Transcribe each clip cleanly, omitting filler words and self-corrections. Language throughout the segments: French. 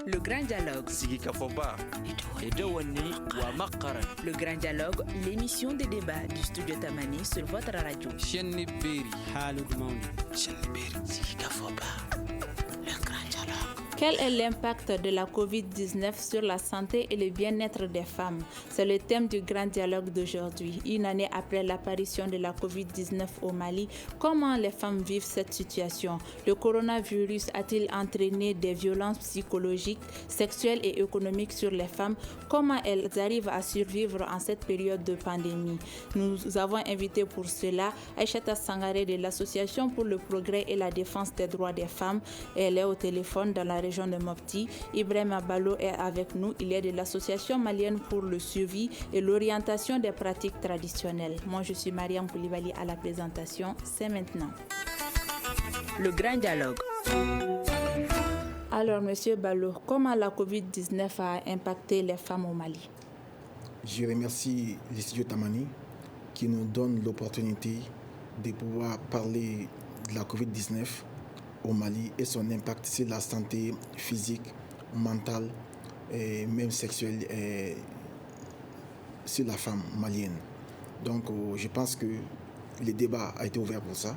Le Grand Dialogue. Le Grand Dialogue, l'émission des débats du studio Tamani sur votre radio. Quel est l'impact de la COVID-19 sur la santé et le bien-être des femmes? C'est le thème du Grand Dialogue d'aujourd'hui. Une année après l'apparition de la COVID-19 au Mali, comment les femmes vivent cette situation? Le coronavirus a-t-il entraîné des violences psychologiques, sexuelles et économiques sur les femmes? Comment elles arrivent à survivre en cette période de pandémie? Nous avons invité pour cela Aïchata Sangaré de l'Association pour le progrès et la défense des droits des femmes. Elle est au téléphone dans la région de Mopti. Ibrahima Ballo est avec nous. Il est de l'Association malienne pour le suivi et l'orientation des pratiques traditionnelles. Moi, je suis Mariam Koulibaly à la présentation. C'est maintenant. Le Grand Dialogue. Alors, Monsieur Ballo, comment la COVID-19 a impacté les femmes au Mali? Je remercie le studio Tamani qui nous donne l'opportunité de pouvoir parler de la COVID-19 au Mali et son impact sur la santé physique, mentale et même sexuelle sur la femme malienne. Donc je pense que le débat a été ouvert pour ça.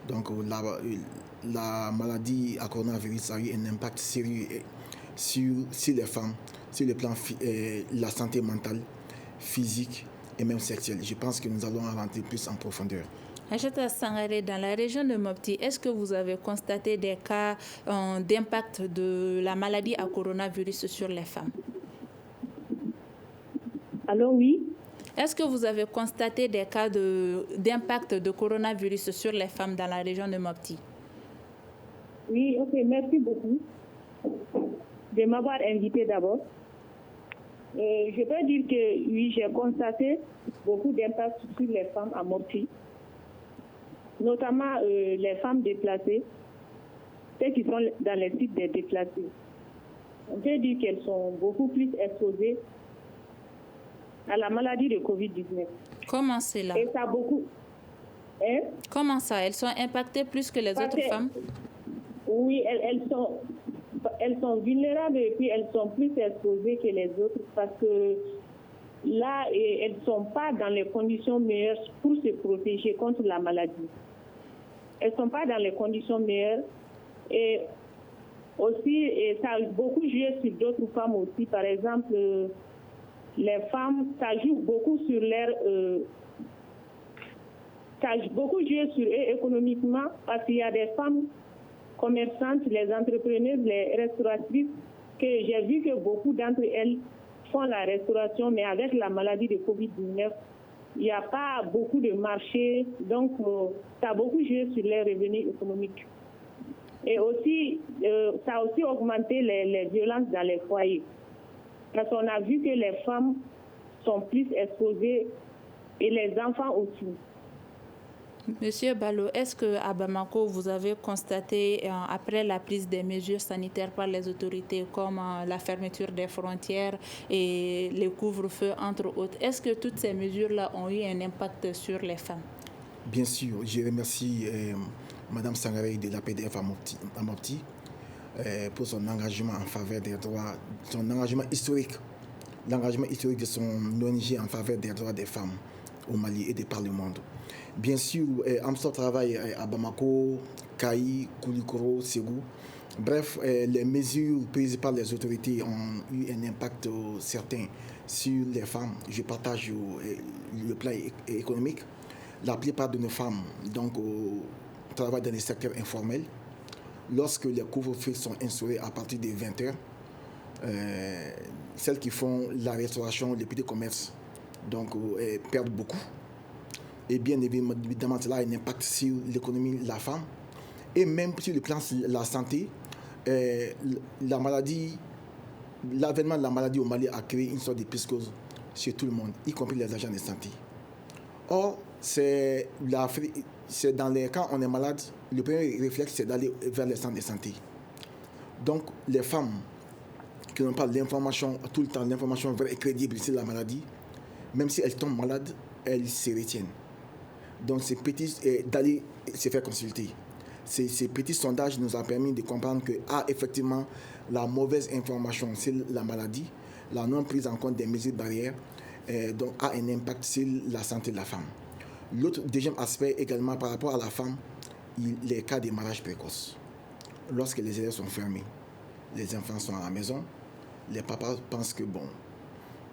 Donc la maladie à coronavirus a eu un impact sérieux sur les femmes, sur le plan la santé mentale, physique et même sexuelle. Je pense que nous allons rentrer plus en profondeur. Aïchata Sangaré, dans la région de Mopti, est-ce que vous avez constaté des cas d'impact de la maladie à coronavirus sur les femmes? Alors oui. Est-ce que vous avez constaté des cas d'impact de coronavirus sur les femmes dans la région de Mopti? Oui, ok, merci beaucoup de m'avoir invité d'abord. Je peux dire que oui, j'ai constaté beaucoup d'impact sur les femmes à Mopti. Notamment les femmes déplacées, celles qui sont dans les sites des déplacés. On peut dire qu'elles sont beaucoup plus exposées à la maladie de COVID-19. Comment c'est là? Et ça a beaucoup... Hein? Comment ça? Elles sont impactées plus que les autres femmes? Oui, elles sont vulnérables et puis elles sont plus exposées que les autres parce que là, elles ne sont pas dans les conditions meilleures pour se protéger contre la maladie. Elles ne sont pas dans les conditions meilleures. Et aussi, ça a beaucoup joué sur d'autres femmes aussi. Par exemple, les femmes, ça joue beaucoup sur ça a beaucoup joué sur eux économiquement parce qu'il y a des femmes commerçantes, les entrepreneuses, les restauratrices, que j'ai vu que beaucoup d'entre elles font la restauration, mais avec la maladie de COVID-19, il n'y a pas beaucoup de marché, donc ça a beaucoup joué sur les revenus économiques. Et aussi, ça a aussi augmenté les violences dans les foyers. Parce qu'on a vu que les femmes sont plus exposées et les enfants aussi. Monsieur Ballo, est-ce qu'à Bamako, vous avez constaté, après la prise des mesures sanitaires par les autorités, comme la fermeture des frontières et le couvre-feu, entre autres, est-ce que toutes ces mesures-là ont eu un impact sur les femmes? Bien sûr, je remercie Mme Sangaré de l'APDF à Mopti pour son engagement en faveur des droits, son engagement historique de son ONG en faveur des droits des femmes au Mali et de par le monde. Bien sûr, Amstor travaille à Bamako, Kaï, Koulikoro, Ségou. Bref, les mesures prises par les autorités ont eu un impact certain sur les femmes. Je partage le plan économique. La plupart de nos femmes travaillent dans les secteurs informels. Lorsque les couvre-feux sont instaurés à partir de 20h, celles qui font la restauration, les petits commerces, perdent beaucoup. Et bien évidemment, cela a un impact sur l'économie de la femme. Et même sur le plan de la santé, l'avènement de la maladie au Mali a créé une sorte de psychose chez tout le monde, y compris les agents de santé. Or, quand on est malade, le premier réflexe, c'est d'aller vers les centres de santé. Donc, les femmes qui n'ont pas l'information, tout le temps, l'information vraie et crédible sur la maladie, même si elles tombent malades, elles se retiennent. Donc, c'est petit d'aller se faire consulter. Ces petits sondages nous ont permis de comprendre que, effectivement, la mauvaise information sur la maladie, la non prise en compte des mesures barrières, donc a un impact sur la santé de la femme. L'autre deuxième aspect également par rapport à la femme, les cas de mariage précoce. Lorsque les élèves sont fermés, les enfants sont à la maison, les papas pensent que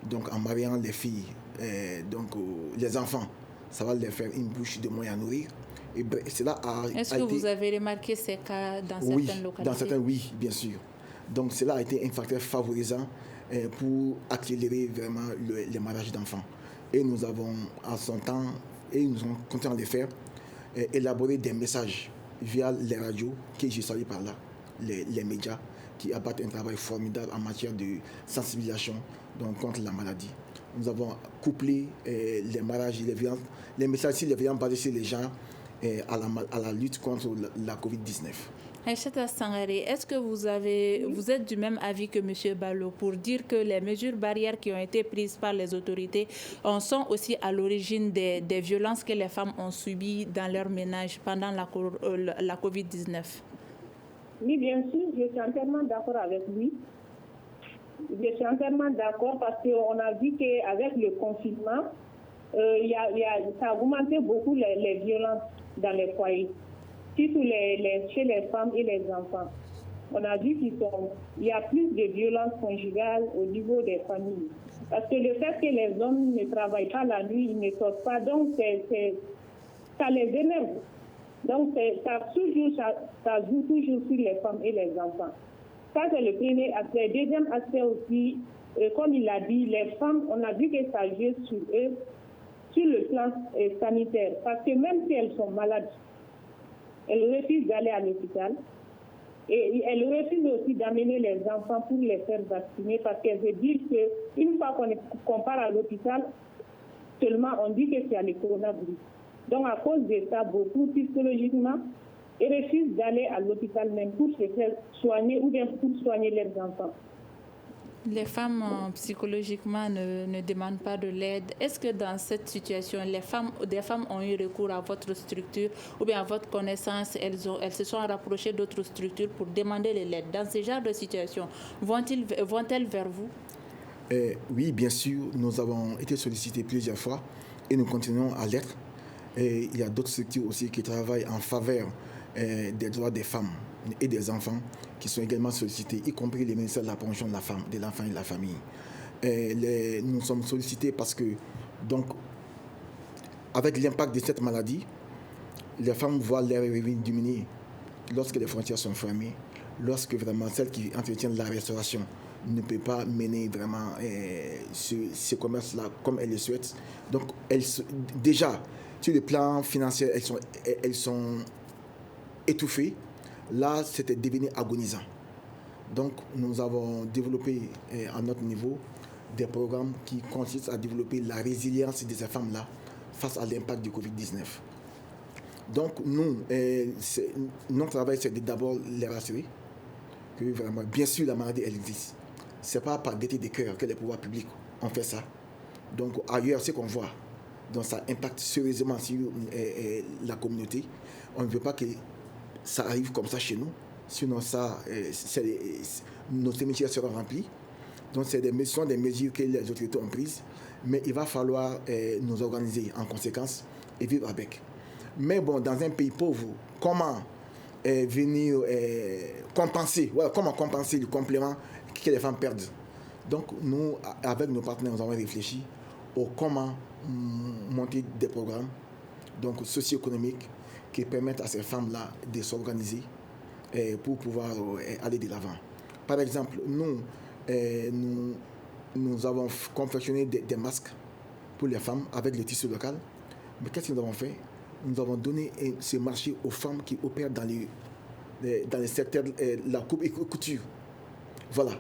donc en mariant les filles, les enfants, ça va leur faire une bouche de moins à nourrir. Et cela Est-ce que vous avez remarqué ces cas dans certaines localités? Oui, bien sûr. Donc cela a été un facteur favorisant pour accélérer vraiment les mariages d'enfants. Et nous avons, en son temps, et nous sommes contents de le faire, élaborer des messages via les radios, que je salue par là, les médias, qui abattent un travail formidable en matière de sensibilisation contre la maladie. Nous avons couplé les mariages et les messages sur les violences basées sur les genres à la lutte contre la COVID-19. Aïchata Sangaré, est-ce que vous êtes du même avis que M. Ballo pour dire que les mesures barrières qui ont été prises par les autorités sont aussi à l'origine des violences que les femmes ont subies dans leur ménage pendant la COVID-19? Oui, bien sûr, je suis entièrement d'accord avec lui. Je suis entièrement d'accord parce qu'on a vu qu'avec le confinement, ça a augmenté beaucoup les violences dans les foyers, surtout chez les femmes et les enfants. On a vu qu'il y a plus de violences conjugales au niveau des familles. Parce que le fait que les hommes ne travaillent pas la nuit, ils ne sortent pas, donc ça les énerve. Donc ça joue toujours sur les femmes et les enfants. Ça, c'est le premier aspect. Deuxième aspect aussi, comme il l'a dit, les femmes, on a vu que ça joue sur eux, sur le plan sanitaire. Parce que même si elles sont malades, elles refusent d'aller à l'hôpital. Et elles refusent aussi d'amener les enfants pour les faire vacciner parce qu'elles se disent qu'une fois qu'on part à l'hôpital, seulement on dit que c'est le coronavirus. Donc à cause de ça, beaucoup psychologiquement, ils refusent d'aller à l'hôpital même pour se faire soigner ou bien pour soigner leurs enfants. Les femmes psychologiquement ne demandent pas de l'aide. Est-ce que dans cette situation, des femmes ont eu recours à votre structure ou bien à votre connaissance, elles se sont rapprochées d'autres structures pour demander de l'aide? Dans ce genre de situation, vont-elles vers vous? Oui, bien sûr, nous avons été sollicités plusieurs fois et nous continuons à l'être. Et il y a d'autres structures aussi qui travaillent en faveur des droits des femmes et des enfants qui sont également sollicités, y compris les ministères de la promotion de la femme, de l'enfant et de la famille. Nous sommes sollicités parce que, donc, avec l'impact de cette maladie, les femmes voient leurs revenus diminuer lorsque les frontières sont fermées, lorsque vraiment celles qui entretiennent la restauration ne peut pas mener vraiment ce commerce-là comme elles le souhaitent. Donc, déjà, sur le plan financier, elles sont étouffées. Là, c'était devenu agonisant. Donc, nous avons développé à notre niveau des programmes qui consistent à développer la résilience de ces femmes-là face à l'impact du Covid-19. Donc, notre travail, c'est d'abord les rassurer que vraiment, bien sûr, la maladie, elle existe. Ce n'est pas par gaieté de cœur que les pouvoirs publics ont fait ça. Donc, ailleurs, ce qu'on voit, donc ça impacte sérieusement sur la communauté. On ne veut pas que ça arrive comme ça chez nous. Sinon, nos cimetières seront remplis. Donc, ce sont des mesures que les autorités ont prises. Mais il va falloir nous organiser en conséquence et vivre avec. Mais bon, dans un pays pauvre, comment venir compenser le complément que les femmes perdent? Donc, nous, avec nos partenaires, nous avons réfléchi au comment monter des programmes socio-économiques qui permettent à ces femmes-là de s'organiser pour pouvoir aller de l'avant. Par exemple, nous avons confectionné des masques pour les femmes avec le tissu local. Mais qu'est-ce que nous avons fait? Nous avons donné ce marché aux femmes qui opèrent dans les secteurs de la coupe et couture. Voilà.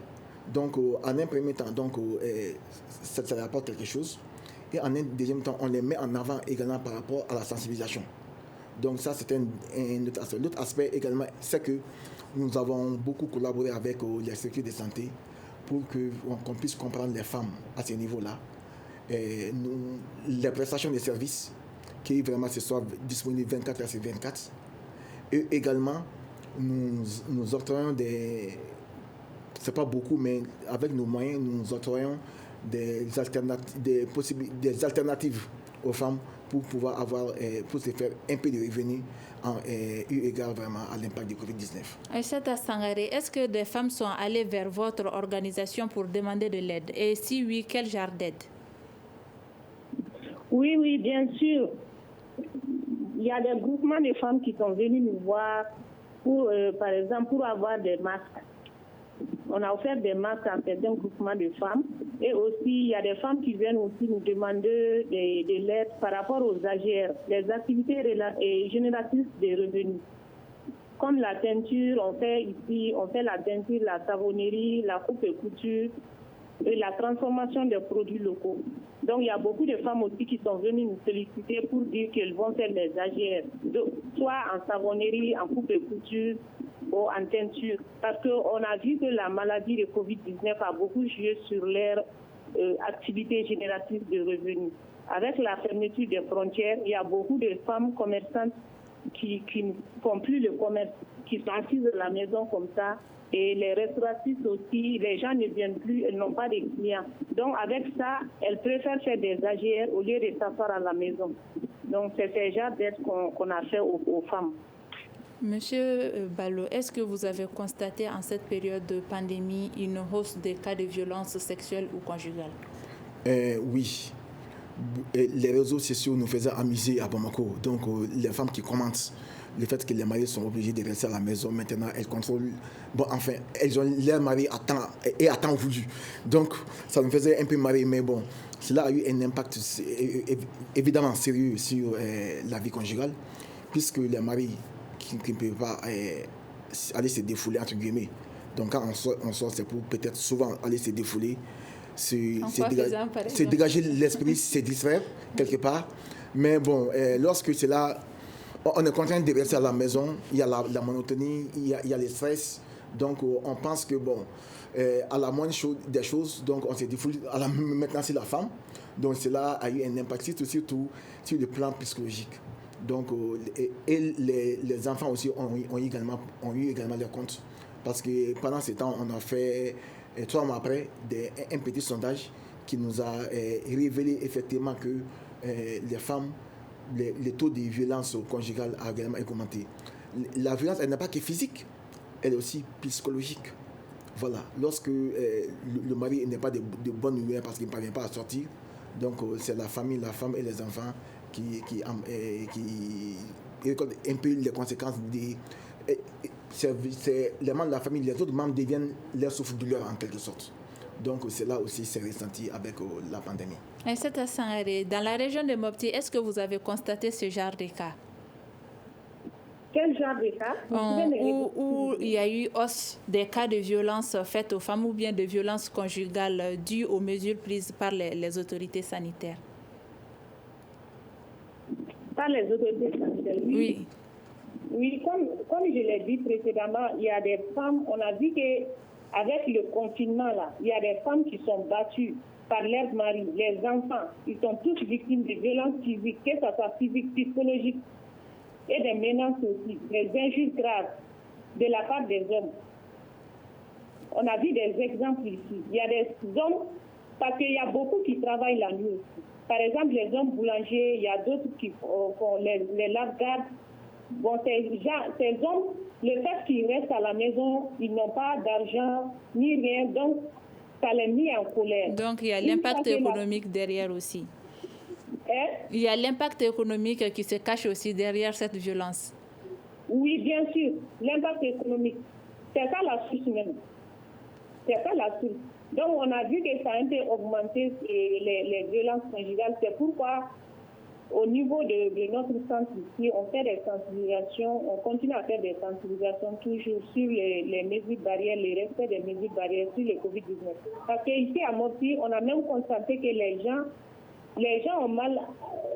Donc, en un premier temps, ça apporte quelque chose. Et en un deuxième temps, on les met en avant également par rapport à la sensibilisation. Donc ça, c'est un autre aspect. L'autre aspect également, c'est que nous avons beaucoup collaboré avec les structures de santé pour qu'on puisse comprendre les femmes à ce niveau-là. Les prestations de services qui vraiment se soient disponibles 24 heures sur 24 Et également, nous octroyons c'est pas beaucoup, mais avec nos moyens, nous octroyons des alternatives aux femmes pour pouvoir pour se faire un peu de revenus eu égard vraiment à l'impact du Covid-19. Aïssata Sangaré, est-ce que des femmes sont allées vers votre organisation pour demander de l'aide? Et si oui, quel genre d'aide? Oui, bien sûr. Il y a des groupements de femmes qui sont venus nous voir pour, par exemple, pour avoir des masques. On a offert des masques à certains groupements de femmes. Et aussi, il y a des femmes qui viennent aussi nous demander de l'aide par rapport aux AGR, les activités génératrices de revenus. Comme la teinture, on fait la teinture, la savonnerie, la coupe et couture et la transformation des produits locaux. Donc, il y a beaucoup de femmes aussi qui sont venues nous solliciter pour dire qu'elles vont faire les AGR, soit en savonnerie, en coupe et couture, ou en teinture. Parce qu'on a vu que la maladie de Covid-19 a beaucoup joué sur leur activité génératrice de revenus. Avec la fermeture des frontières, il y a beaucoup de femmes commerçantes qui ne font plus le commerce, qui sont assises à la maison comme ça. Et les restauratrices aussi, les gens ne viennent plus, elles n'ont pas de clients. Donc avec ça, elles préfèrent faire des AGR au lieu de s'asseoir à la maison. Donc c'est ce genre d'aide qu'on a fait aux femmes. Monsieur Ballo, est-ce que vous avez constaté en cette période de pandémie une hausse des cas de violence sexuelle ou conjugale? Oui. Les réseaux sociaux nous faisaient amuser à Bamako. Donc les femmes qui commentent le fait que les maris sont obligés de rester à la maison, maintenant elles contrôlent. Bon, enfin, elles ont leur mari à temps voulu. Donc ça nous faisait un peu marrer, mais bon, cela a eu un impact évidemment sérieux sur la vie conjugale, puisque les maris qui ne peuvent pas aller se défouler, entre guillemets. Donc quand on sort, c'est pour peut-être souvent aller se défouler, se dégager l'esprit, se distraire quelque part. Mais bon, lorsque c'est là, on est contraint de rester à la maison, il y a la monotonie, il y a le stress. Donc on pense que bon, à la moindre des choses, donc on se défoule. Maintenant c'est la femme. Donc cela a eu un impact surtout sur le plan psychologique. Donc les enfants aussi ont eu également leur compte. Parce que pendant ce temps, on a fait 3 mois après un petit sondage qui nous a révélé effectivement que les femmes, les taux de violence conjugale a également augmenté. La violence, elle n'est pas que physique, elle est aussi psychologique. Voilà. Lorsque le mari n'est pas de bonne humeur parce qu'il ne parvient pas à sortir, donc c'est la famille, la femme et les enfants qui récoltent un peu les conséquences les membres de la famille, les autres membres deviennent leur souffre-douleur en quelque sorte. Donc c'est là aussi c'est ressenti avec la pandémie. Aïssata Sangaré, dans la région de Mopti, est-ce que vous avez constaté ce genre de cas? Quel genre de cas? Où il y a eu hausse des cas de violence faites aux femmes ou bien de violences conjugales dues aux mesures prises par les autorités sanitaires? Par les autorités sanitaires, oui. Oui, comme je l'ai dit précédemment, il y a des femmes, on a vu qu'avec le confinement, là, il y a des femmes qui sont battues par leurs maris, les enfants. Ils sont tous victimes de violences physiques, que ce soit physique, psychologique, et des menaces aussi, des injures graves de la part des hommes. On a vu des exemples ici. Il y a des hommes, parce qu'il y a beaucoup qui travaillent la nuit aussi. Par exemple, les hommes boulangers, il y a d'autres qui font les lave-gardes. Bon, ces hommes, le fait qu'ils restent à la maison, ils n'ont pas d'argent ni rien, donc ça les met en colère. Donc il y a l'impact économique derrière aussi. Il y a l'impact économique qui se cache aussi derrière cette violence. Oui, bien sûr, l'impact économique. C'est ça la source même. C'est ça la source. Donc on a vu que ça a un peu augmenté les violences conjugales. C'est pourquoi au niveau de notre centre ici, on fait des sensibilisations, on continue à faire des sensibilisations toujours sur les mesures barrières, le respect des mesures barrières sur le Covid-19. Parce qu'ici à Mopti, on a même constaté que les gens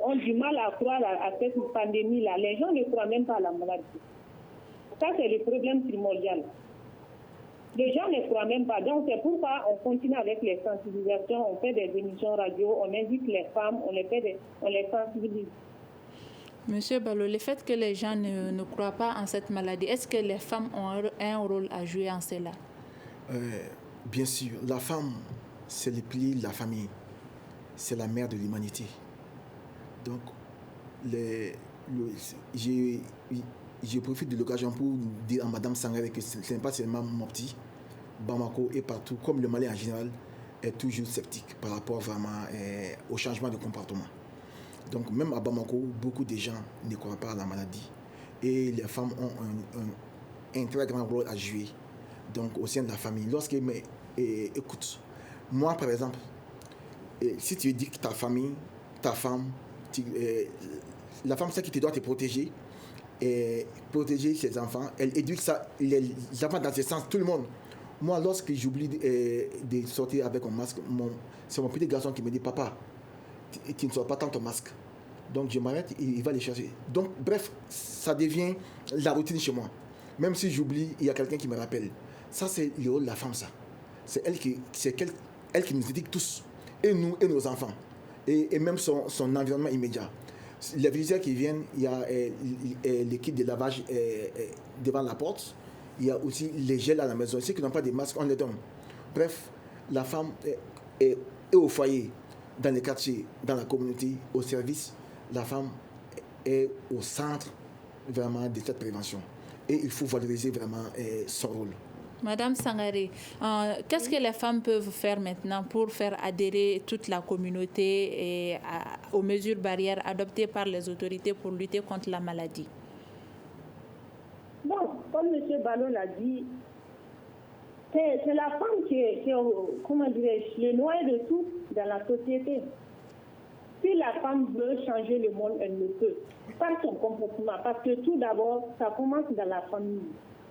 ont du mal à croire à cette pandémie-là. Les gens ne croient même pas à la maladie. Ça, c'est le problème primordial. Les gens ne croient même pas. Donc, c'est pourquoi on continue avec les sensibilisations, on fait des émissions radio, on invite les femmes, on les sensibilise. Monsieur Ballo, le fait que les gens ne croient pas en cette maladie, est-ce que les femmes ont un rôle à jouer en cela? Bien sûr, la femme, c'est le pilier de la famille. C'est la mère de l'humanité. Donc, je profite de l'occasion pour dire à Mme Sangaré que ce n'est pas seulement Mopti, Bamako et partout, comme le Mali en général, est toujours sceptique par rapport vraiment au changement de comportement. Donc même à Bamako, beaucoup de gens ne croient pas à la maladie. Et les femmes ont un très grand rôle à jouer donc, au sein de la famille. Lorsqu'elles écoute, moi par exemple, si tu dis que ta famille, ta femme, la femme c'est qui te doit te protéger, et protéger ses enfants, elle éduque les enfants dans ce sens, tout le monde. Moi, lorsque j'oublie de sortir avec un masque, c'est mon petit garçon qui me dit, papa, tu ne sors pas tant ton masque. Donc je m'arrête, il va les chercher. Donc bref, ça devient la routine chez moi. Même si j'oublie, il y a quelqu'un qui me rappelle. Ça, c'est le rôle de la femme, ça. C'est elle qui nous éduque tous, et nous et nos enfants, et même son environnement immédiat. Les visiteurs qui viennent, il y a les kits de lavage devant la porte. Il y a aussi les gels à la maison. Ceux qui n'ont pas de masque, on les donne. Bref, la femme est au foyer, dans les quartiers, dans la communauté, au service. La femme est au centre vraiment de cette prévention. Et il faut valoriser vraiment son rôle. Madame Sangaré, qu'est-ce que les femmes peuvent faire maintenant pour faire adhérer toute la communauté aux mesures barrières adoptées par les autorités pour lutter contre la maladie? Bon, comme M. Ballo l'a dit, c'est la femme qui est comment dirais-je, le noyau de tout dans la société. Si la femme veut changer le monde, elle le peut. Par son comportement, parce que tout d'abord, ça commence dans la famille.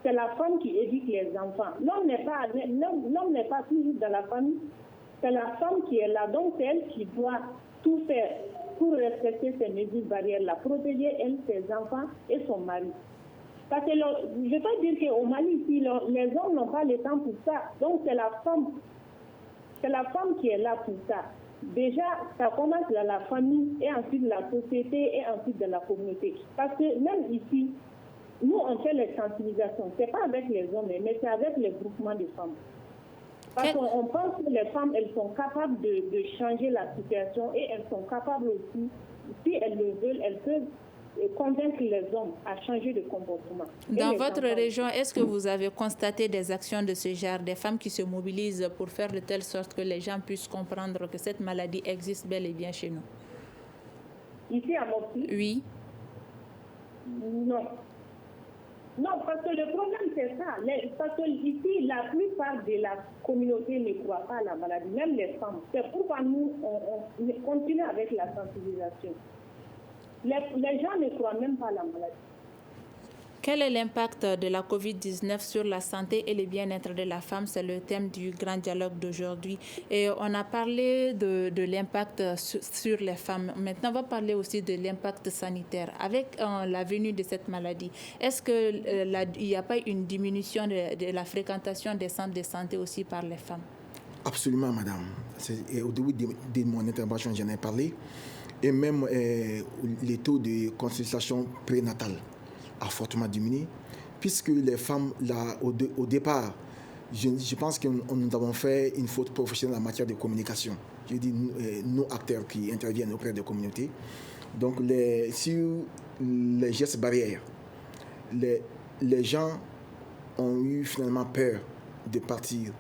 C'est la femme qui éduque les enfants. L'homme n'est pas toujours dans la famille. C'est la femme qui est là. Donc, c'est elle qui doit tout faire pour respecter ces mesures barrières, la protéger, elle, ses enfants et son mari. Parce que je ne vais pas dire qu'au Mali, ici, les hommes n'ont pas le temps pour ça. Donc, c'est la femme qui est là pour ça. Déjà, ça commence dans la famille et ensuite la société et ensuite dans la communauté. Parce que même ici, nous, on fait les sensibilisations. Ce n'est pas avec les hommes, mais c'est avec les groupements de femmes. Parce qu'on pense que les femmes, elles sont capables de changer la situation et elles sont capables aussi, si elles le veulent, elles peuvent convaincre les hommes à changer de comportement. Dans votre région, est-ce que vous avez constaté des actions de ce genre, des femmes qui se mobilisent pour faire de telle sorte que les gens puissent comprendre que cette maladie existe bel et bien chez nous? Ici à Mopti? Oui. Non. Non, parce que le problème, c'est ça. Parce que ici, la plupart de la communauté ne croit pas à la maladie, même les femmes. C'est pourquoi nous, on continue avec la sensibilisation. Les gens ne croient même pas à la maladie. Quel est l'impact de la COVID-19 sur la santé et le bien-être de la femme? C'est le thème du grand dialogue d'aujourd'hui. Et on a parlé de l'impact sur les femmes. Maintenant, on va parler aussi de l'impact sanitaire. Avec la venue de cette maladie, est-ce qu'il n'y a pas une diminution de la fréquentation des centres de santé aussi par les femmes? Absolument, madame. Au début de mon intervention, j'en ai parlé. Et même les taux de consultation prénatale a fortement diminué, puisque les femmes, là, au départ, je pense que nous avons fait une faute professionnelle en matière de communication. Je dis nos acteurs qui interviennent auprès des communautés. Donc, sur les gestes barrières, les gens ont eu finalement peur de partir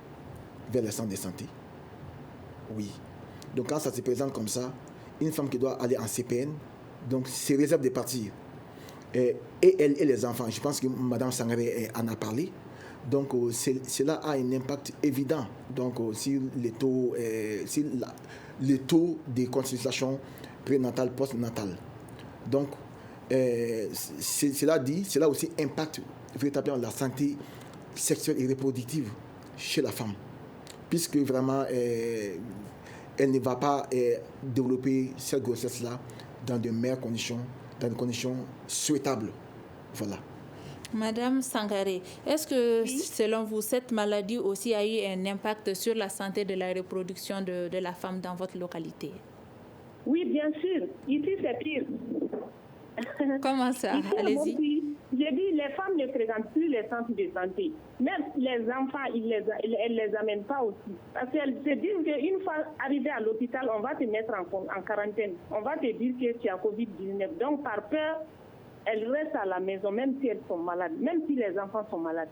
vers les centres de santé. Oui. Donc, quand ça se présente comme ça, une femme qui doit aller en CPN, donc c'est réserve de partir. Et elle et les enfants, je pense que Mme Sangaré en a parlé. Donc cela a un impact évident donc, sur les taux, les taux de consultation prénatale, postnatale. Donc cela aussi impacte véritablement la santé sexuelle et reproductive chez la femme. Puisque vraiment, elle ne va pas développer cette grossesse-là dans de meilleures conditions, dans des conditions souhaitables. Voilà. Madame Sangaré, est-ce que, selon vous, cette maladie aussi a eu un impact sur la santé de la reproduction de la femme dans votre localité? Oui, bien sûr. Ici, c'est pire. Comment ça? Ici, Allez-y. J'ai dit, les femmes ne fréquentent plus les centres de santé. Même les enfants, elles ne les amènent pas aussi. Parce qu'elles se disent qu'une fois arrivé à l'hôpital, on va te mettre en quarantaine. On va te dire que tu as Covid-19. Donc, par peur, elles restent à la maison, même si elles sont malades, même si les enfants sont malades.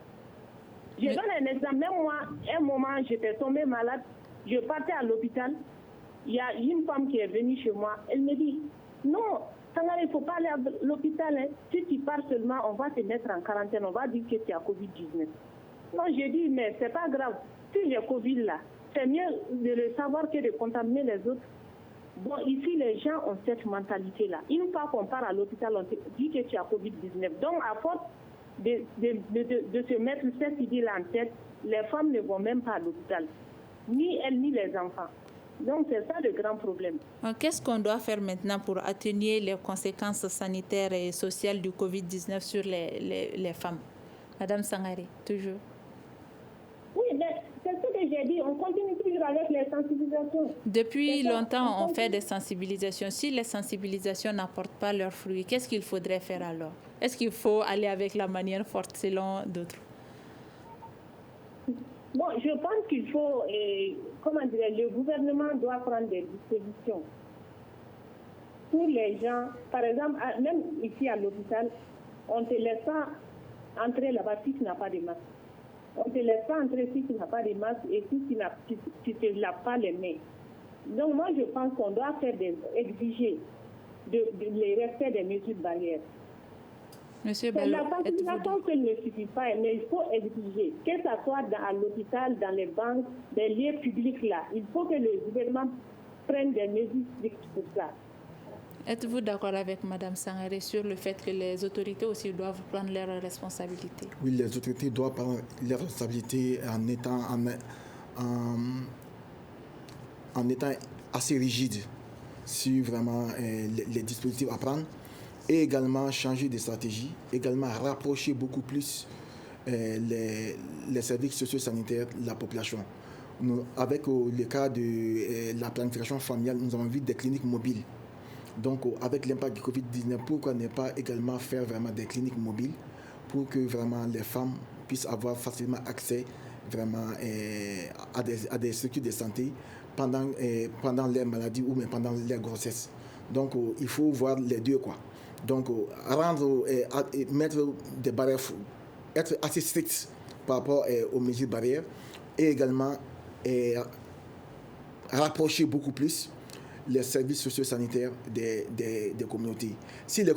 Je donne un exemple. Même moi, un moment, j'étais tombée malade. Je partais à l'hôpital. Il y a une femme qui est venue chez moi. Elle me dit, non, Sangare, il ne faut pas aller à l'hôpital. Hein. Si tu pars seulement, on va te mettre en quarantaine. On va dire que tu as Covid-19. Non, j'ai dit, mais ce n'est pas grave. Si j'ai Covid là, c'est mieux de le savoir que de contaminer les autres. Bon, ici, les gens ont cette mentalité-là. Une fois qu'on part à l'hôpital, on te dit que tu as Covid-19. Donc, à force de se mettre cette idée-là en tête, les femmes ne vont même pas à l'hôpital. Ni elles, ni les enfants. Donc, c'est ça le grand problème. Qu'est-ce qu'on doit faire maintenant pour atténuer les conséquences sanitaires et sociales du Covid-19 sur les femmes? Madame Sangare, toujours. Oui, mais c'est ce que j'ai dit. On continue toujours avec les sensibilisations. Depuis longtemps, on fait des sensibilisations. Si les sensibilisations n'apportent pas leurs fruits, qu'est-ce qu'il faudrait faire alors? Est-ce qu'il faut aller avec la manière forte selon d'autres? Bon, je pense qu'il faut, le gouvernement doit prendre des dispositions pour les gens. Par exemple, même ici à l'hôpital, on ne te laisse pas entrer là-bas si tu n'as pas de masque. On ne te laisse pas entrer si tu n'as pas de masque et si tu ne te laves pas les mains. Donc moi, je pense qu'on doit exiger le respect des mesures barrières. Monsieur Bello, la sensibilisation ne suffit pas, mais il faut exiger, que ce soit à l'hôpital, dans les banques, des lieux publics là. Il faut que le gouvernement prenne des mesures strictes pour ça. Êtes-vous d'accord avec Mme Sangare sur le fait que les autorités aussi doivent prendre leurs responsabilités? Oui, les autorités doivent prendre leurs responsabilités en étant assez rigides sur vraiment les dispositifs à prendre. Et également changer de stratégie, également rapprocher beaucoup plus les services socio-sanitaires de la population. Avec le cas de la planification familiale, nous avons vu des cliniques mobiles. Donc avec l'impact du Covid-19, pourquoi ne pas également faire vraiment des cliniques mobiles pour que vraiment les femmes puissent avoir facilement accès vraiment à des structures de santé pendant leur maladie ou même pendant leur grossesse. Donc il faut voir les deux quoi. Donc, mettre des barrières, être assez strict par rapport aux mesures barrières et également rapprocher beaucoup plus les services socio-sanitaires des communautés. Si les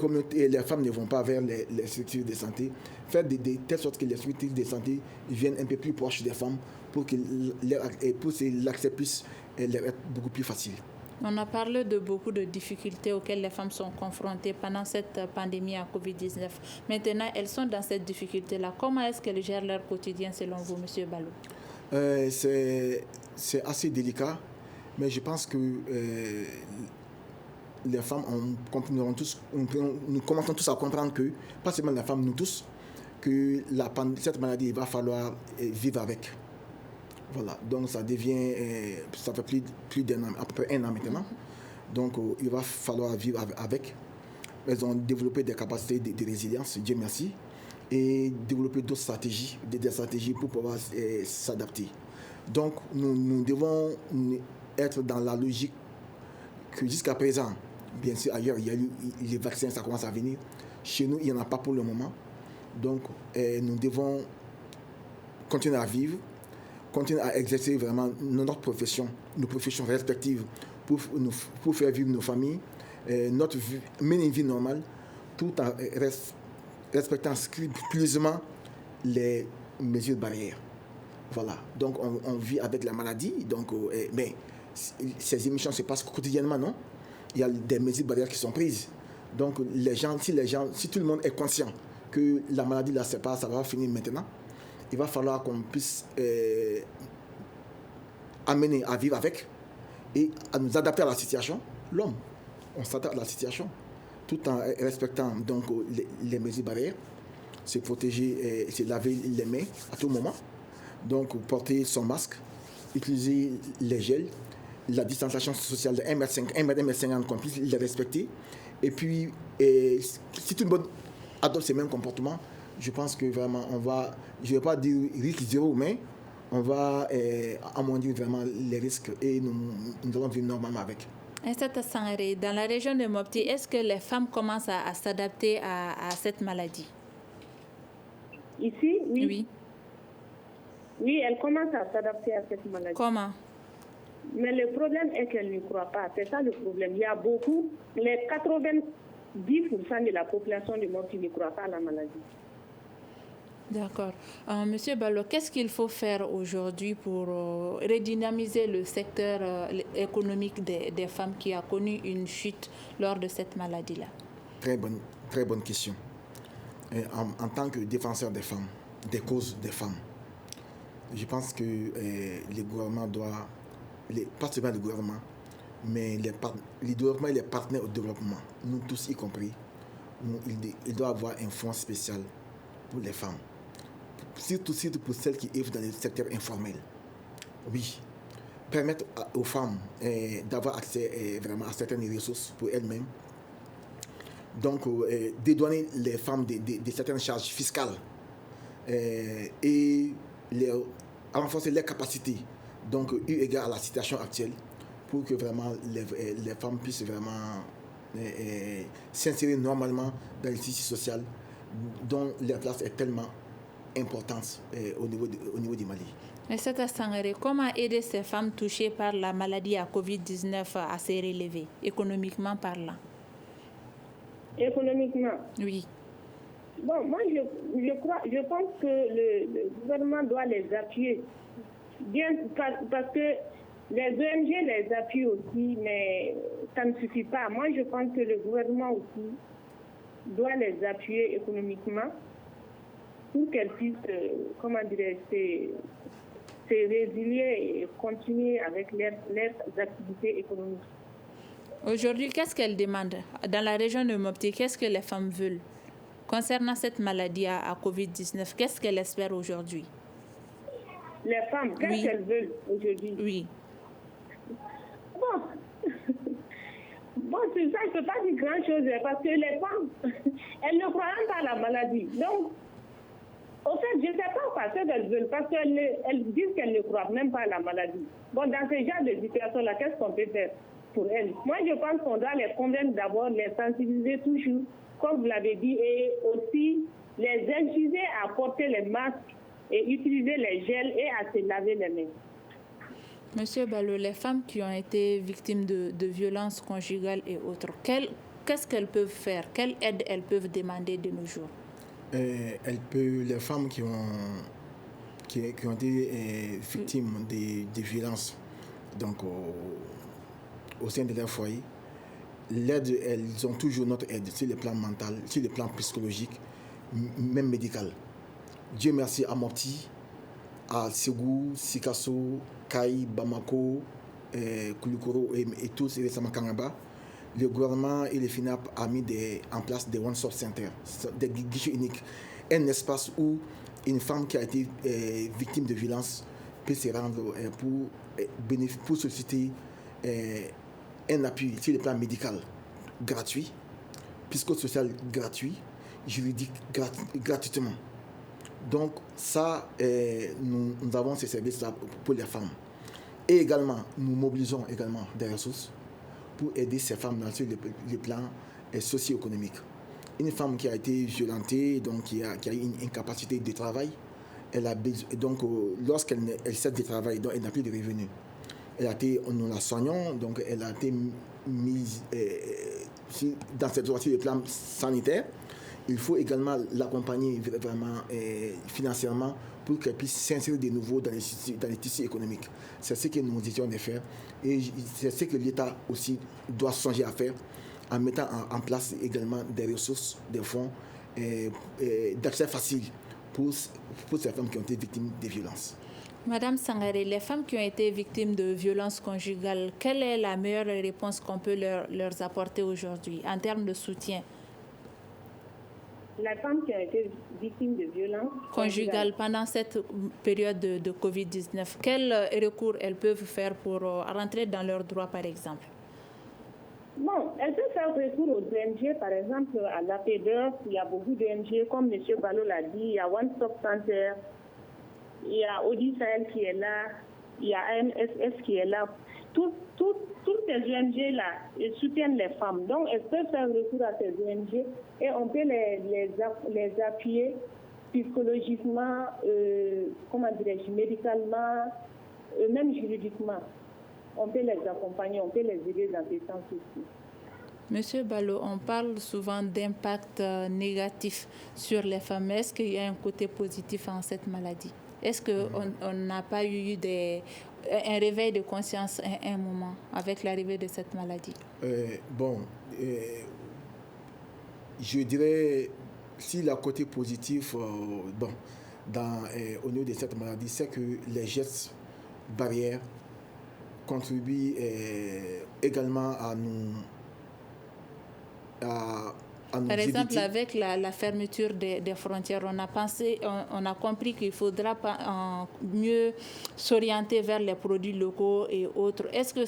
femmes ne vont pas vers les structures de santé, faire de telle sorte que les structures de santé viennent un peu plus proches des femmes pour que l'accès puisse leur être beaucoup plus facile. On a parlé de beaucoup de difficultés auxquelles les femmes sont confrontées pendant cette pandémie à Covid-19. Maintenant, elles sont dans cette difficulté-là. Comment est-ce qu'elles gèrent leur quotidien selon vous, M. Balou? C'est assez délicat, mais je pense que les femmes, nous commençons tous à comprendre que, pas seulement les femmes, nous tous, que cette maladie, il va falloir vivre avec. Voilà, donc ça fait plus d'un an, à peu près un an maintenant. Donc il va falloir vivre avec. Elles ont développé des capacités de résilience, Dieu merci, et développer d'autres stratégies, des stratégies pour pouvoir s'adapter. Donc nous devons être dans la logique que jusqu'à présent, bien sûr ailleurs, il y a eu les vaccins, ça commence à venir. Chez nous, il n'y en a pas pour le moment. Donc nous devons continuer à vivre, continuer à exercer vraiment notre profession, nos professions respectives pour faire vivre nos familles, mener une vie normale, tout en respectant scrupuleusement les mesures barrières. Voilà, donc on vit avec la maladie, donc, mais ces émissions se passent quotidiennement, non? Il y a des mesures barrières qui sont prises. Donc si tout le monde est conscient que la maladie là, ça va finir maintenant, il va falloir qu'on puisse amener à vivre avec et à nous adapter à la situation. L'homme, on s'adapte à la situation tout en respectant donc les mesures barrières, se protéger, se laver les mains à tout moment, donc porter son masque, utiliser les gels, la distanciation sociale de 1,50 m, qu'on puisse les respecter, et puis Et si tout le monde adopte ces mêmes comportements, je pense que vraiment, je ne vais pas dire risque zéro, mais on va amoindrir vraiment les risques et nous allons vivre normalement avec. Aïssata Sangaré, dans la région de Mopti, est-ce que les femmes commencent à s'adapter à cette maladie? Ici, oui. Oui. Oui, elles commencent à s'adapter à cette maladie. Comment? Mais le problème est qu'elles ne croient pas. C'est ça le problème. Il y a beaucoup, les 90% de la population du monde qui ne croient pas à la maladie. D'accord. Monsieur Ballo, qu'est-ce qu'il faut faire aujourd'hui pour redynamiser le secteur économique des femmes qui a connu une chute lors de cette maladie-là? Très bonne question. En tant que défenseur des femmes, des causes des femmes, je pense que les gouvernements doivent, pas seulement le gouvernement, mais les gouvernements et les partenaires au développement, nous tous y compris, ils doivent avoir un fonds spécial pour les femmes. Surtout pour celles qui œuvrent dans le secteur informel. Oui, permettre aux femmes d'avoir accès vraiment à certaines ressources pour elles-mêmes. Donc, dédouaner les femmes de certaines charges fiscales et renforcer leurs capacités, donc eu égard à la situation actuelle, pour que vraiment les femmes puissent vraiment s'insérer normalement dans le tissu social dont leur place est tellement importante au niveau du Mali. Aïssata Sangaré, comment aider ces femmes touchées par la maladie à COVID-19 à se relever, économiquement parlant? Économiquement? Oui. Bon, moi, je pense que le gouvernement doit les appuyer. Bien, parce que les ONG les appuient aussi, mais ça ne suffit pas. Moi, je pense que le gouvernement aussi doit les appuyer économiquement pour qu'elles puissent, se résilier et continuer avec leurs activités économiques. Aujourd'hui, qu'est-ce qu'elles demandent? Dans la région de Mopti, qu'est-ce que les femmes veulent? Concernant cette maladie à COVID-19, qu'est-ce qu'elles espèrent aujourd'hui? Les femmes, qu'est-ce qu'elles veulent aujourd'hui? Oui. Bon, c'est ça, je ne peux pas dire grand-chose, parce que les femmes, elles ne croient pas à la maladie. Donc, au fait, je ne sais pas ce qu'elles veulent, parce qu'elles disent qu'elles ne croient même pas à la maladie. Bon, dans ce genre de situation-là, qu'est-ce qu'on peut faire pour elles? Moi, je pense qu'on doit les convaincre d'abord, les sensibiliser toujours, comme vous l'avez dit, et aussi les inciter à porter les masques et utiliser les gels et à se laver les mains. Monsieur Ballo, les femmes qui ont été victimes de violences conjugales et autres, qu'est-ce qu'elles peuvent faire? Quelle aide elles peuvent demander de nos jours? Les femmes qui ont été victimes de violences donc, au sein de leur foyer, l'aide, elles ont toujours notre aide sur le plan mental, sur le plan psychologique, même médical. Dieu merci à Mopti, à Ségou, Sikasso, Kaï, Bamako, Koulikoro et tous récemment Kangaba, le gouvernement et les FINAP ont mis en place des one-stop centers, des guichets uniques, un espace où une femme qui a été victime de violence peut se rendre pour solliciter un appui sur le plan médical gratuit, psychosocial gratuit, juridique gratuitement. Donc ça, nous avons ces services-là pour les femmes. Et également, nous mobilisons également des ressources pour aider ces femmes sur le plan socio-économique. Une femme qui a été violentée, donc qui a eu une incapacité de travail, donc lorsqu'elle cesse de travail, donc elle n'a plus de revenus. Nous la soignons, donc elle a été mise dans cette voiture le plan sanitaire. Il faut également l'accompagner vraiment financièrement pour qu'elle puisse s'insérer de nouveau dans les tissus économiques. C'est ce que nous essayons de faire et c'est ce que l'État aussi doit songer à faire en mettant en place également des ressources, des fonds d'accès facile pour ces femmes qui ont été victimes de violences. Madame Sangaré, les femmes qui ont été victimes de violences conjugales, quelle est la meilleure réponse qu'on peut leur apporter aujourd'hui en termes de soutien? Les femmes qui ont été victimes de violences conjugales pendant cette période de COVID-19, quel recours elles peuvent faire pour rentrer dans leurs droits, par exemple? Bon, elle peut faire recours aux ONG, par exemple, à l'APDEF, il y a beaucoup d'ONG, comme M. Ballot l'a dit, il y a One Stop Center, il y a Audi Sahel qui est là, il y a AMSS qui est là. Toutes ces ONG-là soutiennent les femmes. Donc, elles peuvent faire recours à ces ONG et on peut les appuyer psychologiquement, médicalement, même juridiquement. On peut les accompagner, on peut les aider dans ces sens aussi. Monsieur Ballot, on parle souvent d'impact négatif sur les femmes. Est-ce qu'il y a un côté positif en cette maladie? Est-ce qu'on n'a pas eu un réveil de conscience à un moment avec l'arrivée de cette maladie? Je dirais, si le côté positif, au niveau de cette maladie, c'est que les gestes barrières contribuent également à nous Par exemple, éviter. Avec la fermeture des frontières, on a compris qu'il faudra mieux s'orienter vers les produits locaux et autres. Est-ce que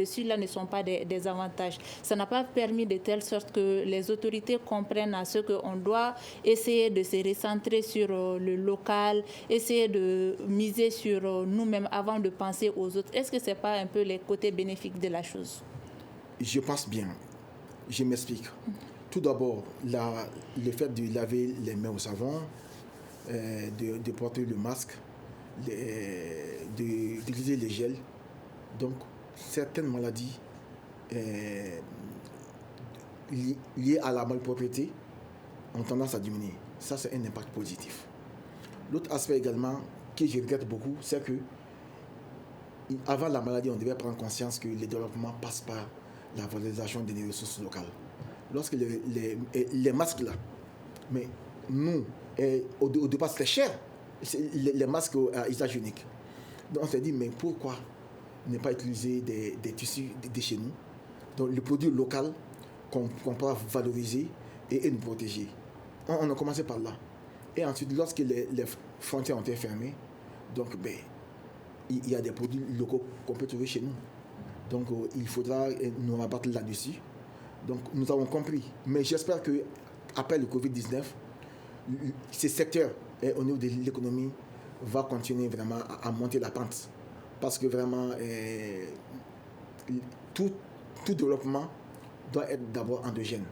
ceux-là ne sont pas des avantages? Ça n'a pas permis de telle sorte que les autorités comprennent à ce qu'on doit essayer de se recentrer sur le local, essayer de miser sur nous-mêmes avant de penser aux autres. Est-ce que ce n'est pas un peu les côtés bénéfiques de la chose? Je pense bien. Je m'explique. Tout d'abord, le fait de laver les mains au savon, de porter le masque, d'utiliser les gels. Donc, certaines maladies liées à la malpropreté ont tendance à diminuer. Ça, c'est un impact positif. L'autre aspect également que je regrette beaucoup, c'est que avant la maladie, on devait prendre conscience que le développement passe par la valorisation des ressources locales. Lorsque les masques là, mais nous, au départ c'était cher, les masques à usage unique. Donc on s'est dit, mais pourquoi ne pas utiliser des tissus de chez nous, donc le produit local qu'on peut valoriser et nous protéger. On a commencé par là. Et ensuite, lorsque les frontières ont été fermées, donc il y a des produits locaux qu'on peut trouver chez nous. Donc, il faudra nous rabattre là-dessus. Donc, nous avons compris. Mais j'espère qu'après le Covid-19, ce secteur, au niveau de l'économie, va continuer vraiment à monter la pente. Parce que vraiment, tout développement doit être d'abord endogène.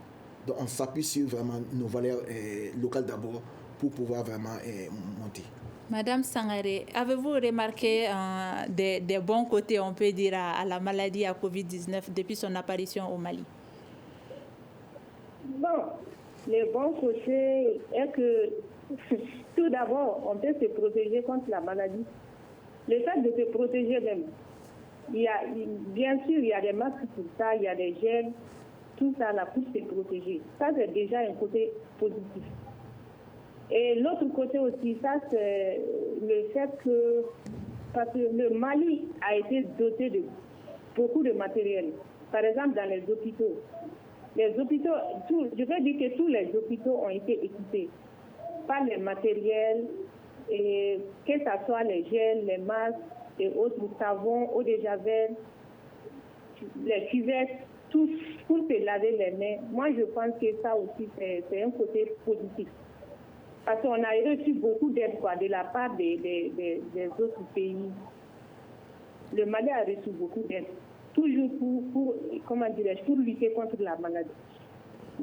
Donc, on s'appuie sur vraiment nos valeurs locales d'abord pour pouvoir vraiment monter. Madame Sangaré, avez-vous remarqué des bons côtés, on peut dire, à la maladie à Covid-19 depuis son apparition au Mali? Bon, les bons côtés est que tout d'abord, on peut se protéger contre la maladie. Le fait de se protéger même, bien sûr, il y a des masques pour ça, il y a des gels, tout ça là pour se protéger. Ça, c'est déjà un côté positif. Et l'autre côté aussi, ça, c'est le fait que, parce que le Mali a été doté de beaucoup de matériel. Par exemple, dans les hôpitaux, je veux dire que tous les hôpitaux ont été équipés par les matériels, et que ce soit les gels, les masques et autres savons, eau de javel, les cuvettes, tout pour se laver les mains. Moi, je pense que ça aussi, c'est un côté positif. Parce qu'on a reçu beaucoup d'aide de la part des autres pays. Le Mali a reçu beaucoup d'aide, toujours pour lutter contre la maladie.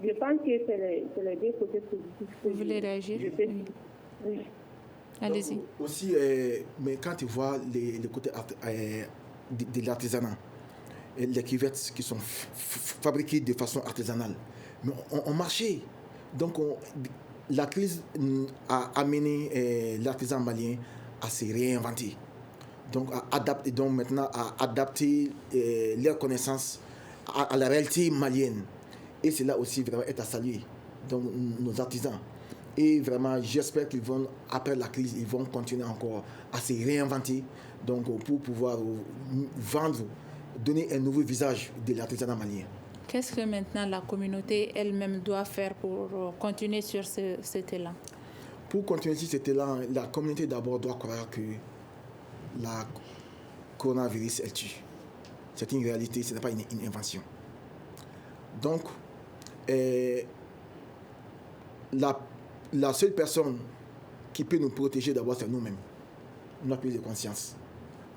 Je pense que c'est les deux côtés positifs. Vous voulez réagir? Oui. Allez-y. Aussi, mais quand tu vois les côtés de l'artisanat, les cuvettes qui sont fabriquées de façon artisanale, mais on marchait. Donc, la crise a amené l'artisan malien à se réinventer. Donc, maintenant à adapter leurs connaissances à la réalité malienne. Et cela aussi vraiment est à saluer. Donc, nos artisans. Et vraiment, j'espère qu'ils vont, après la crise, ils vont continuer encore à se réinventer. Donc, pour pouvoir vendre, donner un nouveau visage de l'artisanat malien. Qu'est-ce que maintenant la communauté elle-même doit faire pour continuer sur cet élan? Pour continuer sur cet élan, la communauté d'abord doit croire que la coronavirus, elle tue. C'est une réalité, ce n'est pas une invention. Donc, la seule personne qui peut nous protéger d'abord, c'est nous-mêmes. Notre prise de conscience.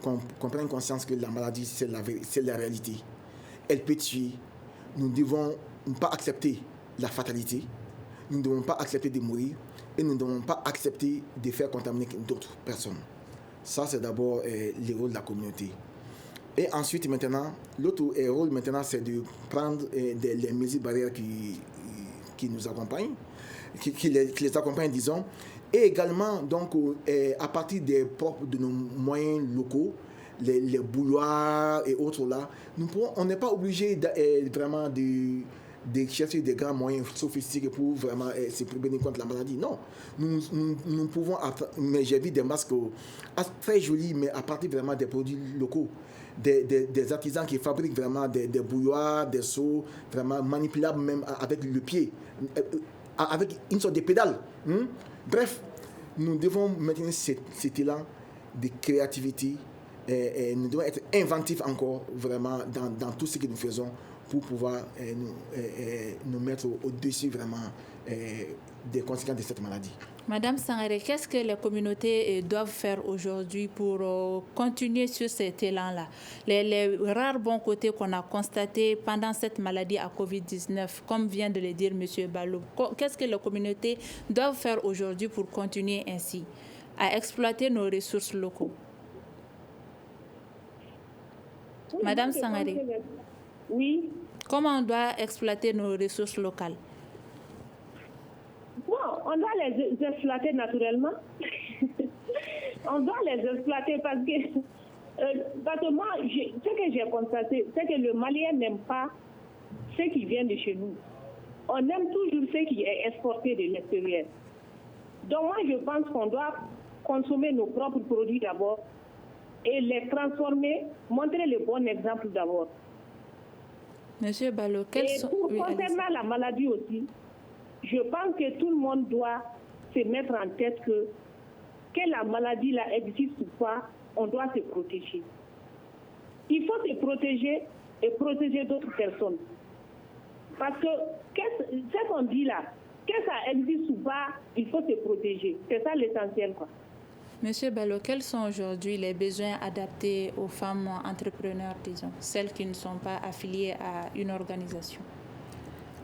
Qu'on prenne conscience que la maladie, c'est la réalité. Elle peut tuer. Nous ne devons pas accepter la fatalité. Nous ne devons pas accepter de mourir. Et nous ne devons pas accepter de faire contaminer d'autres personnes. Ça, c'est d'abord le rôle de la communauté. Et ensuite, maintenant, l'autre rôle, maintenant, c'est de prendre les mesures barrières qui nous accompagnent, qui les accompagnent, disons, et également, donc, à partir de nos moyens locaux, les bouilloires et autres là, on n'est pas obligé vraiment de chercher des grands moyens sophistiqués pour vraiment se prévenir contre la maladie. Non, nous pouvons, mais j'ai vu des masques très jolis, mais à partir vraiment des produits locaux, des artisans qui fabriquent vraiment des bouilloires, des seaux, vraiment manipulables même avec le pied, avec une sorte de pédale. Bref, nous devons maintenir cet élan de créativité et nous devons être inventifs encore vraiment dans tout ce que nous faisons pour pouvoir nous mettre au-dessus vraiment des conséquences de cette maladie. Madame Sangaré, qu'est-ce que les communautés doivent faire aujourd'hui pour continuer sur cet élan-là? Les rares bons côtés qu'on a constatés pendant cette maladie à COVID-19, comme vient de le dire M. Ballot, qu'est-ce que les communautés doivent faire aujourd'hui pour continuer ainsi à exploiter nos ressources locaux? Madame Sangaré. Oui. Comment on doit exploiter nos ressources locales? Bon, on doit les exploiter naturellement. On doit les exploiter parce que moi, ce que j'ai constaté, c'est que le Malien n'aime pas ce qui vient de chez nous. On aime toujours ce qui est exporté de l'extérieur. Donc moi, je pense qu'on doit consommer nos propres produits d'abord et les transformer, montrer le bon exemple d'abord. Monsieur Ballot, concernant la maladie aussi, je pense que tout le monde doit se mettre en tête que la maladie là existe ou pas, on doit se protéger. Il faut se protéger et protéger d'autres personnes. Parce que ce qu'on dit là, que ça existe ou pas, il faut se protéger. C'est ça l'essentiel, quoi. Monsieur Ballot, quels sont aujourd'hui les besoins adaptés aux femmes entrepreneurs, disons, celles qui ne sont pas affiliées à une organisation?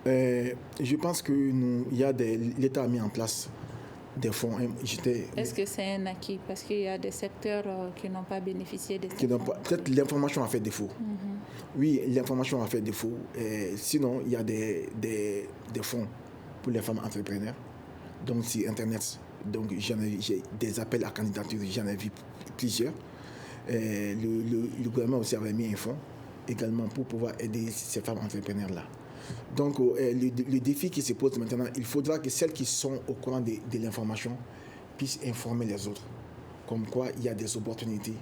Je pense que l'État a mis en place des fonds. Est-ce que c'est un acquis? Parce qu'il y a des secteurs qui n'ont pas bénéficié de ces fonds. Peut-être l'information a fait défaut. Oui, l'information a fait défaut. Sinon, il y a des fonds pour les femmes entrepreneurs. Donc, sur Internet, donc j'ai des appels à candidature, j'en ai vu plusieurs. Le gouvernement aussi avait mis un fonds également pour pouvoir aider ces femmes entrepreneurs-là. Donc, le défi qui se pose maintenant, il faudra que celles qui sont au courant de l'information puissent informer les autres. Comme quoi, il y a des opportunités,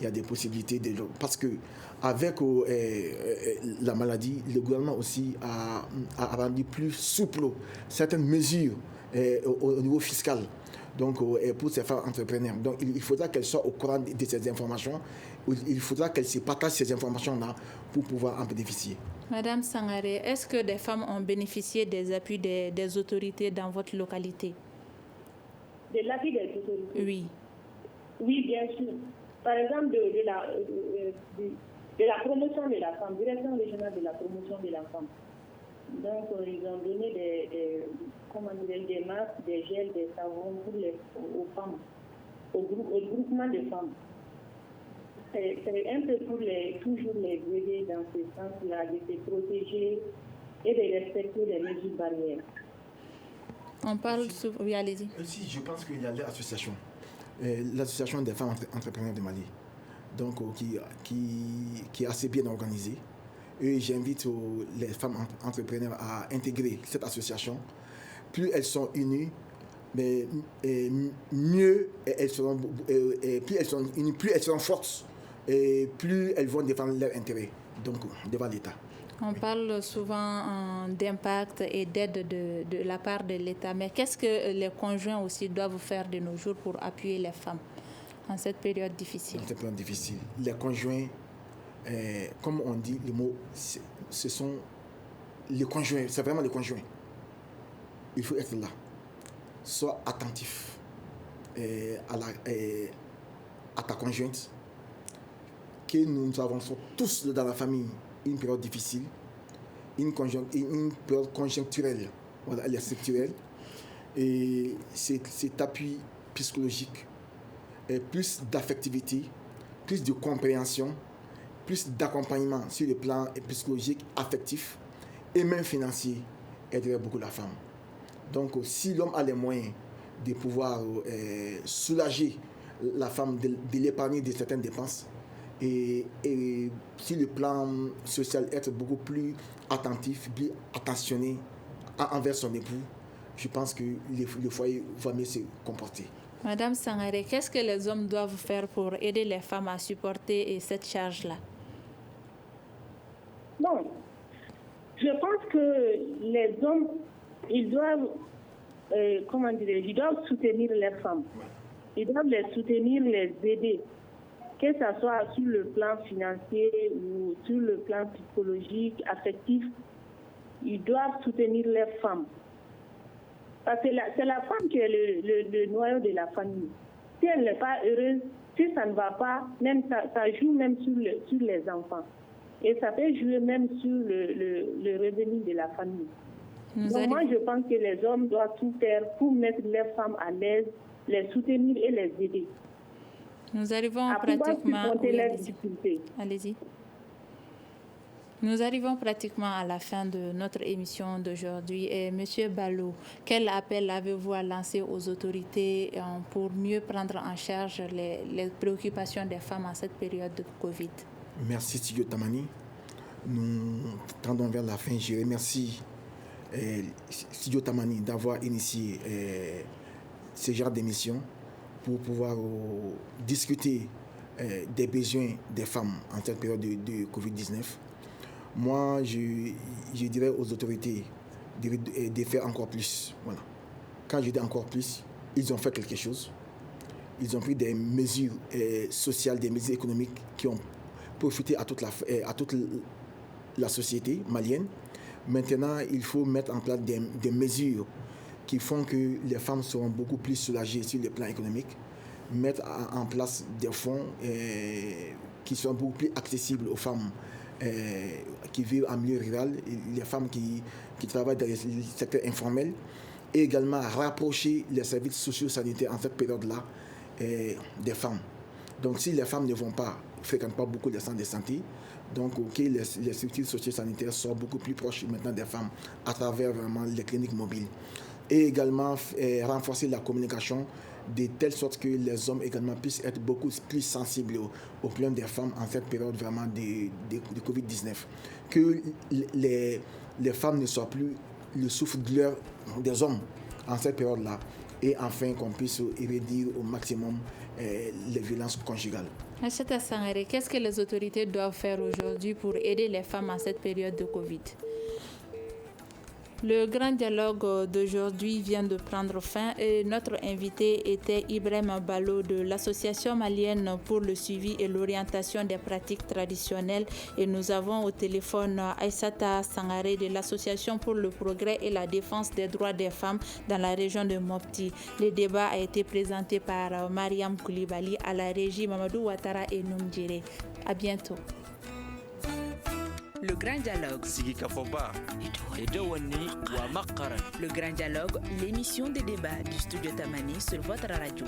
il y a des possibilités. Parce que avec la maladie, le gouvernement aussi a rendu plus souple certaines mesures au niveau fiscal. Donc, pour ces femmes entrepreneurs. Donc, il faudra qu'elles soient au courant de ces informations. Il faudra qu'elles se partagent ces informations-là pour pouvoir en bénéficier. Madame Sangaré, est-ce que des femmes ont bénéficié des appuis des autorités dans votre localité? De l'appui des autorités? Oui. Oui, bien sûr. Par exemple, de la promotion de la femme, direction régionale de la promotion de la femme. Donc, ils ont donné des masques, des gels, des savons aux femmes, au groupement de femmes. C'est un peu toujours les aider dans ce sens-là, de se protéger et de respecter les mesures barrières. On parle souvent... Oui, allez-y. Aussi, je pense qu'il y a l'association. L'association des femmes entrepreneurs de Mali, donc qui est assez bien organisée. Et j'invite les femmes entrepreneurs à intégrer cette association. Plus elles sont unies, mais mieux elles seront, plus elles sont unies, plus elles seront fortes, et plus elles vont défendre leurs intérêts, donc devant l'État. On parle souvent d'impact et d'aide de la part de l'État, mais qu'est-ce que les conjoints aussi doivent faire de nos jours pour appuyer les femmes en cette période difficile? En cette période difficile, les conjoints, comme on dit le mot, ce sont les conjoints, c'est vraiment les conjoints. Il faut être là. Sois attentif à ta conjointe. Que nous avançons tous dans la famille une période difficile, une période conjoncturelle. Voilà, elle est structurelle. Et cet appui psychologique, plus d'affectivité, plus de compréhension, plus d'accompagnement sur le plan psychologique, affectif et même financier aiderait beaucoup la femme. Donc, si l'homme a les moyens de pouvoir soulager la femme, de l'épargner de certaines dépenses, et sur le plan social, être beaucoup plus attentif, plus attentionné envers son époux, je pense que le foyer va mieux se comporter. Madame Sangaré, qu'est-ce que les hommes doivent faire pour aider les femmes à supporter cette charge-là? Bon, je pense que les hommes, ils doivent, ils doivent soutenir les femmes. Ils doivent les soutenir, les aider, que ce soit sur le plan financier ou sur le plan psychologique, affectif. Ils doivent soutenir les femmes. Parce que c'est la femme qui est le noyau de la famille. Si elle n'est pas heureuse, si ça ne va pas, même ça joue même sur les enfants. Et ça peut jouer même sur le revenu de la famille. Donc moi, je pense que les hommes doivent tout faire pour mettre les femmes à l'aise, les soutenir et les aider. Nous arrivons pratiquement... Allez-y. Nous arrivons pratiquement à la fin de notre émission d'aujourd'hui. Et Monsieur Ballo, quel appel avez-vous à lancer aux autorités pour mieux prendre en charge les préoccupations des femmes en cette période de Covid? Merci Studio Tamani. Nous tendons vers la fin. Je remercie Studio Tamani d'avoir initié ce genre d'émission pour pouvoir discuter des besoins des femmes en cette période de Covid-19. Moi, je dirais aux autorités de faire encore plus. Voilà. Quand je dis encore plus, ils ont fait quelque chose. Ils ont pris des mesures sociales, des mesures économiques qui ont profité à toute la société malienne. Maintenant, il faut mettre en place des mesures qui font que les femmes seront beaucoup plus soulagées sur le plan économique. Mettre en place des fonds qui sont beaucoup plus accessibles aux femmes qui vivent en milieu rural, les femmes qui travaillent dans les secteurs informels, et également rapprocher les services sociaux sanitaires en cette période-là des femmes. Donc si les femmes ne fréquentent pas beaucoup les centres de santé, donc les structures socio-sanitaires soient beaucoup plus proches maintenant des femmes à travers vraiment les cliniques mobiles. Et également renforcer la communication de telle sorte que les hommes également puissent être beaucoup plus sensibles aux problèmes des femmes en cette période vraiment de Covid-19. Que les femmes ne soient plus le souffle-douleur des hommes en cette période-là. Et enfin qu'on puisse réduire au maximum les violences conjugales. Acheta Sangaré, qu'est-ce que les autorités doivent faire aujourd'hui pour aider les femmes en cette période de Covid? Le grand dialogue d'aujourd'hui vient de prendre fin et notre invité était Ibrahim Ballo de l'Association malienne pour le suivi et l'orientation des pratiques traditionnelles et nous avons au téléphone Aïssata Sangaré de l'Association pour le progrès et la défense des droits des femmes dans la région de Mopti. Le débat a été présenté par Mariam Koulibaly à la régie Mamadou Ouattara et Noumdjire. À bientôt. Le Grand Dialogue. Le Grand Dialogue, l'émission de débat du studio Tamani sur votre radio.